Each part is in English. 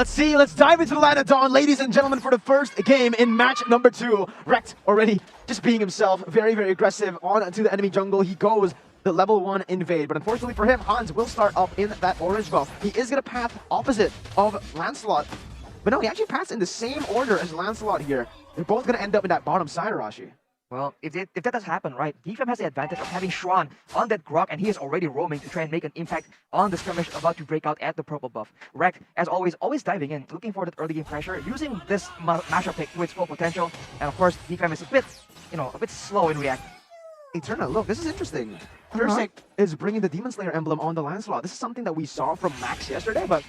Let's see, let's dive into the land of dawn, ladies and gentlemen, for the first game in match number 2. Rekt already just being himself, very, very aggressive on to the enemy jungle. He goes the level 1 invade, but unfortunately for him, Hans will start up in that orange buff. He is going to path opposite of Lancelot, but no, he actually passed in the same order as Lancelot here. They're both going to end up in that bottom side, Arashi. Well, if that does happen, right, GEEK has the advantage of having Schwan on that Grok, and he is already roaming to try and make an impact on the skirmish about to break out at the purple buff. Rekt, as always diving in, looking for that early game pressure, using this mashup pick to its full potential, and of course, GEEK is a bit slow in reacting. Eternal, look, this is interesting. Persik is bringing the Demon Slayer emblem on the Lancelot. This is something that we saw from Max yesterday, but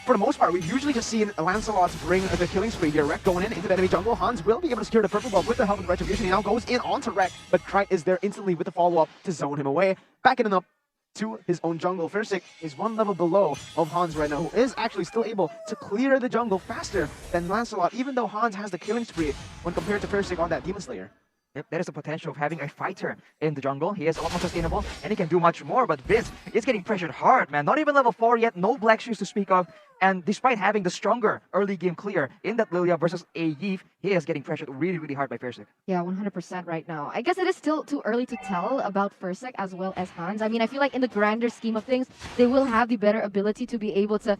for the most part, we've usually just seen Lancelots bring the killing spree here. Rekt going into the enemy jungle. Hans will be able to secure the purple buff with the help of Retribution. He now goes in onto Rekt, but Krite is there instantly with the follow-up to zone him away. Backing him up to his own jungle. Persik is 1 level below of Hans right now, who is actually still able to clear the jungle faster than Lancelot, even though Hans has the killing spree when compared to Persik on that Demon Slayer. Yep, that is the potential of having a fighter in the jungle. He is a lot more sustainable, and he can do much more, but Vince is getting pressured hard, man. Not even level 4 yet, no black shoes to speak of, and despite having the stronger early game clear in that Lilia versus a GEEK, he is getting pressured really, really hard by Persik. Yeah, 100% right now. I guess it is still too early to tell about Persik as well as Hans. I mean, I feel like in the grander scheme of things, they will have the better ability to be able to,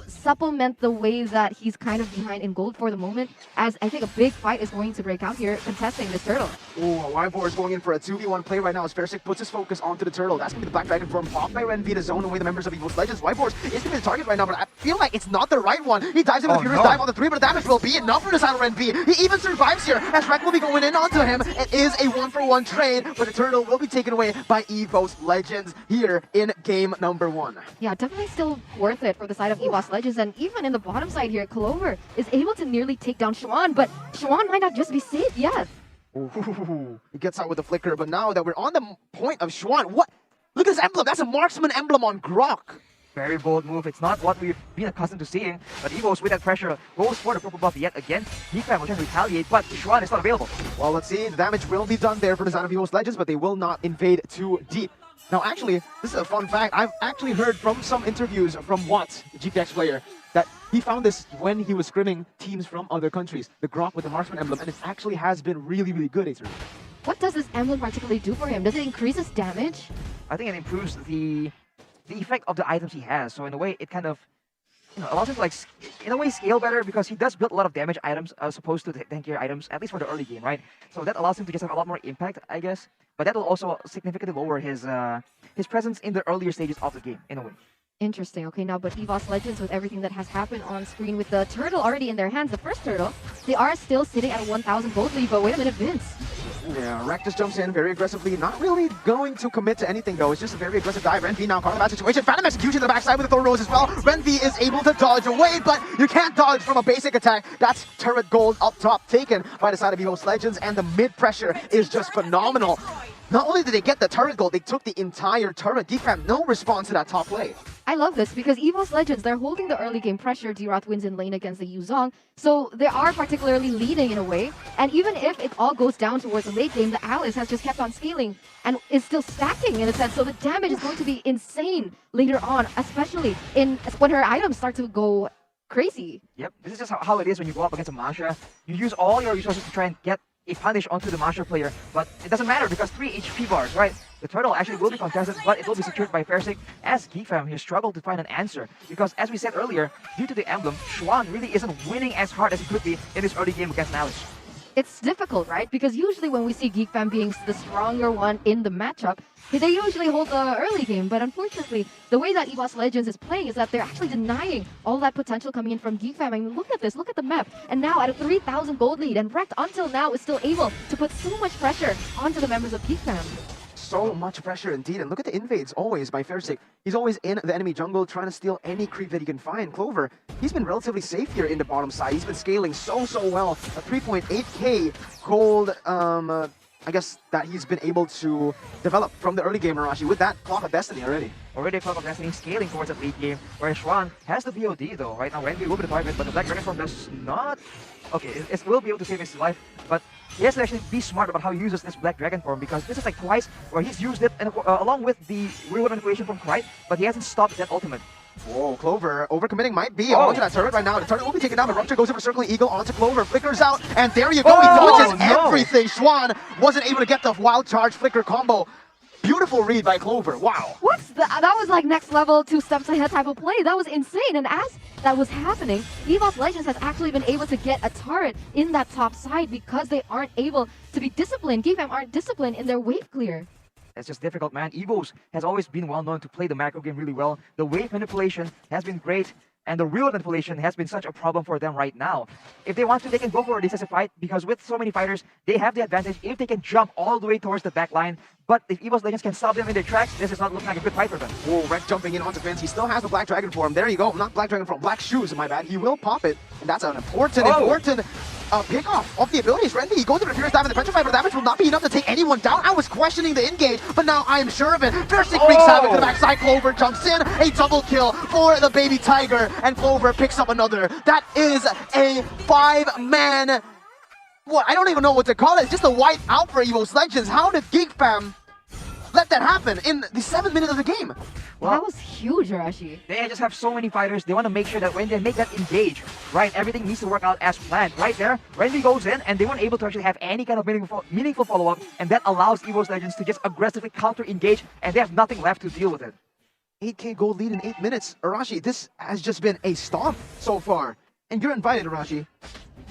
supplement the way that he's kind of behind in gold for the moment, as I think a big fight is going to break out here contesting this turtle. Ooh, Wyvor is going in for a 2v1 play right now as Persik puts his focus onto the turtle. That's going to be the Black Dragon form popped by Renvi to zone away the members of EVOS Legends. Wyvor is going to be the target right now, but I feel like it's not the right one. He dives in with Furious Dive on the 3, but the damage will be enough for the side of Renvi. He even survives here as Rekt will be going in onto him. It is a 1-for-1 trade, but the turtle will be taken away by EVOS Legends here in game number 1. Yeah, definitely still worth it for the side of EVOS Legends, and even in the bottom side here, Clover is able to nearly take down Schwan, but Schwan might not just be safe yet. Ooh, he gets out with the flicker, but now that we're on the point of Schwan, what? Look at this emblem, that's a marksman emblem on Grok. Very bold move. It's not what we've been accustomed to seeing, but EVOS with that pressure goes for the purple buff yet again. GEEK will try to retaliate, but Schwan is not available. Well, let's see. The damage will be done there for the side of EVOS Legends, but they will not invade too deep. Now, actually, this is a fun fact. I've actually heard from some interviews from Watts, the GPX player, that he found this when he was scrimming teams from other countries. The Grok with the marksman emblem, and it actually has been really, really good, Acer. What does this emblem particularly do for him? Does it increase his damage? I think it improves the effect of the items he has. So in a way, it kind of allows him to, like, in a way, scale better because he does build a lot of damage items as opposed to the tankier items, at least for the early game, right? So that allows him to just have a lot more impact, I guess. But that will also significantly lower his presence in the earlier stages of the game, in a way. Interesting. Okay, now, but EVOS Legends, with everything that has happened on screen with the turtle already in their hands, the first turtle, they are still sitting at a 1,000 gold lead, but wait a minute, Vince. Yeah, Rekt just jumps in very aggressively, not really going to commit to anything though. It's just a very aggressive dive. Renvi now caught in a bad situation. Phantom execution to the backside with the Thorn Rose as well. Renvi is able to dodge away, but you can't dodge from a basic attack. That's turret gold up top taken by the side of EVOS Legends, and the mid pressure is just phenomenal. Not only did they get the turret gold, they took the entire turret. GEEK, no response to that top play. I love this because EVOS Legends, they're holding the early game pressure. D-Roth wins in lane against the Yuzong, so they are particularly leading in a way. And even if it all goes down towards the late game, the Alice has just kept on scaling and is still stacking in a sense. So the damage is going to be insane later on, especially when her items start to go crazy. Yep, this is just how it is when you go up against a Masha. You use all your resources to try and get a punish onto the Masha player, but it doesn't matter because 3 HP bars, right? The turtle actually will be contested, but it will be secured by Persik as GEEK has struggled to find an answer. Because as we said earlier, due to the emblem, Schwan really isn't winning as hard as he could be in this early game against Alice. It's difficult, right? Because usually when we see GEEK being the stronger one in the matchup, they usually hold the early game. But unfortunately, the way that EVOS Legends is playing is that they're actually denying all that potential coming in from GEEK. I mean, look at this, look at the map. And now at a 3,000 gold lead, and Rekt until now is still able to put so much pressure onto the members of GEEK. So much pressure indeed, and look at the invades always by Persik. He's always in the enemy jungle trying to steal any creep that he can find. Clover, he's been relatively safe here in the bottom side. He's been scaling so well. A 3.8k gold, I guess, that he's been able to develop from the early game, Arashi, with that Clock of Destiny already. Already a Clock of Destiny scaling towards that late game, where Schwan has the VOD though. Right now, Renvi will be the target, but the Black Dragon form does not... Okay, it will be able to save his life, but he has to actually be smart about how he uses this Black Dragon form, because this is like twice where he's used it and, along with the real manipulation from Krite, but he hasn't stopped that ultimate. Whoa, Clover overcommitting might be onto that turret right now. The turret will be taken down, but Rupture goes over Circling Eagle onto Clover, flickers out, and there you go. He dodges everything. Schwan wasn't able to get the wild charge flicker combo. Beautiful read by Clover. Wow. That was like next level, 2 steps ahead type of play. That was insane. And as that was happening, EVOS Legends has actually been able to get a turret in that top side because they aren't able to be disciplined. GEEK aren't disciplined in their wave clear. It's just difficult, man. EVOS has always been well known to play the macro game really well. The wave manipulation has been great, and the real manipulation has been such a problem for them right now. If they want to, they can go for a decisive fight, because with so many fighters, they have the advantage if they can jump all the way towards the back line. But if EVOS Legends can stop them in their tracks, this is not looking like a good fight for them. Whoa, Rek jumping in onto Vince. He still has the Black Dragon form. There you go. Not Black Dragon form, Black Shoes, my bad. He will pop it. And that's an important pick off the abilities. Renly, he goes for the Furious Dive, and the Petrify, but the damage will not be enough to take anyone down. I was questioning the engage, but now I am sure of it. Fiercely wreaks havoc to the backside. Clover jumps in. A double kill for the baby Tiger, and Clover picks up another. That is a 5-man... What? I don't even know what to call it. It's just a wipe out for EVOS Legends. How did GEEK fam let that happen in the 7th minute of the game? Well, that was huge, Arashi. They just have so many fighters. They want to make sure that when they make that engage, right, everything needs to work out as planned. Right there, Renly goes in, and they weren't able to actually have any kind of meaningful follow-up, and that allows EVOS Legends to just aggressively counter-engage, and they have nothing left to deal with it. 8K gold lead in 8 minutes. Arashi, this has just been a stomp so far. And you're invited, Arashi.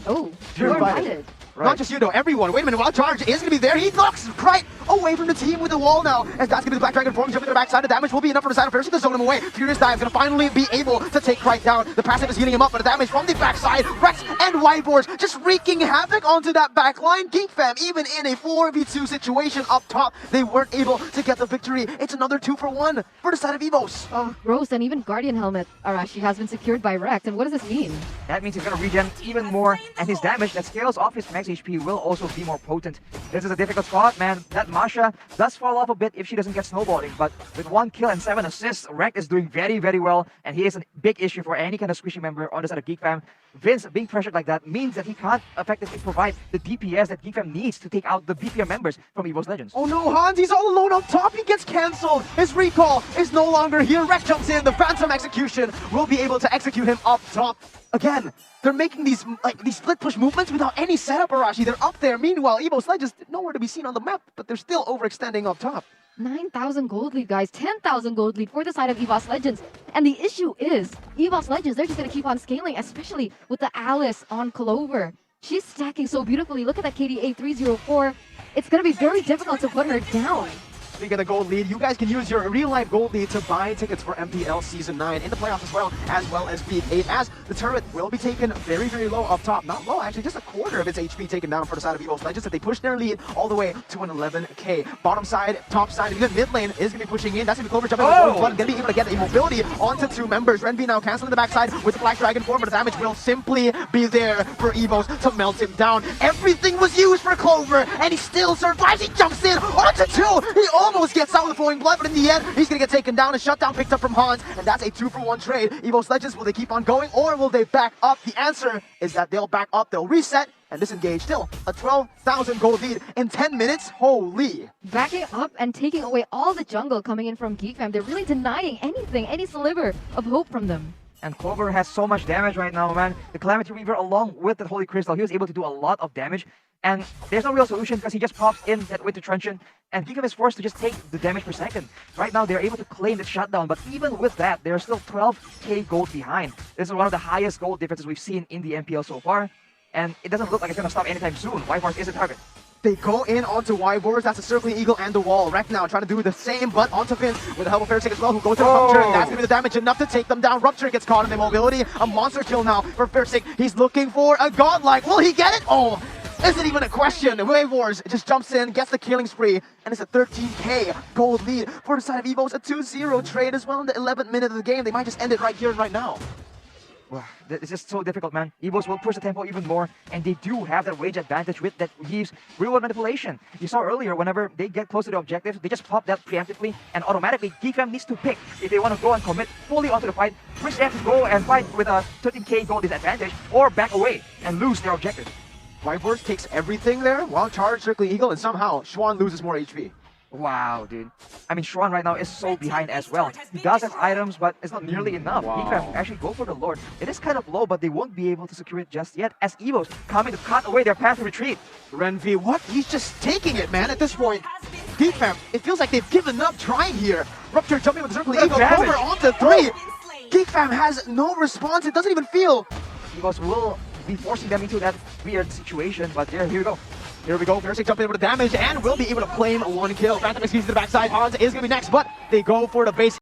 Oh, you're invited. Right. Not just you though, everyone. Wait a minute, Wild Charge is going to be there. He knocks right away from the team with the wall now. As that's going to be the Black Dragon form, jumping to the backside. The damage will be enough for the side of Faray to zone him away. Furious Dive going to finally be able to take Krike down. The passive is healing him up, but the damage from the backside. Rex and Whiteboards just wreaking havoc onto that back line. GEEK fam, even in a 4v2 situation up top, they weren't able to get the victory. It's another 2-for-1 for the side of EVOS. Oh, gross, and even Guardian Helmet, Arashi, has been secured by Rex. And what does this mean? That means he's going to regen even more, and his damage that scales off his max HP will also be more potent. This is a difficult spot, man. That Masha does fall off a bit if she doesn't get snowballing, but with 1 kill and 7 assists, Rek is doing very, very well, and he is a big issue for any kind of squishy member on the side of GEEK fam. Vince being pressured like that means that he can't effectively provide the DPS that GEEK fam needs to take out the BPM members from EVOS Legends. Oh no, Hans, he's all alone up top. He gets cancelled. His recall is no longer here. Rek jumps in. The Phantom Execution will be able to execute him up top. Again, they're making these split push movements without any setup, Arashi. They're up there. Meanwhile, EVOS Legends nowhere to be seen on the map, but they're still overextending up top. 9,000 gold lead, guys. 10,000 gold lead for the side of EVOS Legends. And the issue is, EVOS Legends, they're just going to keep on scaling, especially with the Alice on Clover. She's stacking so beautifully. Look at that KDA 304. It's going to be very difficult to put her down. Speaking of the gold lead, you guys can use your real-life gold lead to buy tickets for MPL Season 9 in the playoffs as well as Week 8, as the turret will be taken very, very low up top. Not low, actually, just a quarter of its HP taken down for the side of EVOS Legends, that they push their lead all the way to an 11K. Bottom side, top side, even mid lane is going to be pushing in. That's going to be Clover jumping with going to be able to get a mobility onto 2 members. Renby now canceling the backside with the Black Dragon form, but the damage will simply be there for EVOS to melt him down. Everything was used for Clover, and he still survives. He jumps in onto 2. He almost gets out with flowing blood, but in the end, he's going to get taken down. A shutdown picked up from Hans, and that's a 2-for-1 trade. EVOS Legends, will they keep on going, or will they back up? The answer is that they'll back up, they'll reset, and disengage. Still, a 12,000 gold lead in 10 minutes. Holy. Backing up and taking away all the jungle coming in from GEEK fam. They're really denying anything, any sliver of hope from them. And Clover has so much damage right now, man. The Calamity Reaver, along with the Holy Crystal, he was able to do a lot of damage. And there's no real solution because he just pops in that Winter Truncheon, and GEEK is forced to just take the damage per second. Right now, they're able to claim the shutdown, but even with that, they're still 12k gold behind. This is one of the highest gold differences we've seen in the MPL so far, and it doesn't look like it's going to stop anytime soon. Whitehorse is a target. They go in onto Whiteboards. That's a Circling Eagle and the wall. Rek now trying to do the same, but onto Vince with the help of Faray as well, who goes to the Rupture, and that's going to be the damage enough to take them down. Rupture gets caught in the mobility. A monster kill now for Faray. He's looking for a godlike. Will he get it? Oh, isn't even a question. Wave Wars just jumps in, gets the killing spree, and it's a 13k gold lead for the side of EVOS. A 2-0 trade as well in the 11th minute of the game. They might just end it right here and right now. Wow, it's just so difficult, man. EVOS will push the tempo even more, and they do have that wage advantage with that Reeves real-world manipulation. You saw earlier, whenever they get close to the objective, they just pop that preemptively, and automatically GEEK fam needs to pick if they want to go and commit fully onto the fight, which they have to go and fight with a 13k gold disadvantage, or back away and lose their objective. Whiteboards takes everything there, while Charge, Circling Eagle, and somehow Schwan loses more HP. Wow, dude. I mean, Shruan right now is so behind as well. He does have items, but it's not nearly enough. Wow. GEEK fam actually go for the Lord. It is kind of low, but they won't be able to secure it just yet, as EVOS coming to cut away their path to retreat. Renvi, what? He's just taking it, man, at this point. GEEK fam, it feels like they've given up trying here. Rupture jumping with the circle What eagle, damage. over onto 3. GEEK fam has no response, it doesn't even feel. EVOS will be forcing them into that weird situation, but yeah, here we go. Here we go, Faray jumping in with the damage and will be able to claim 1 kill. Phantom excuses to the backside, Hans is gonna be next, but they go for the base.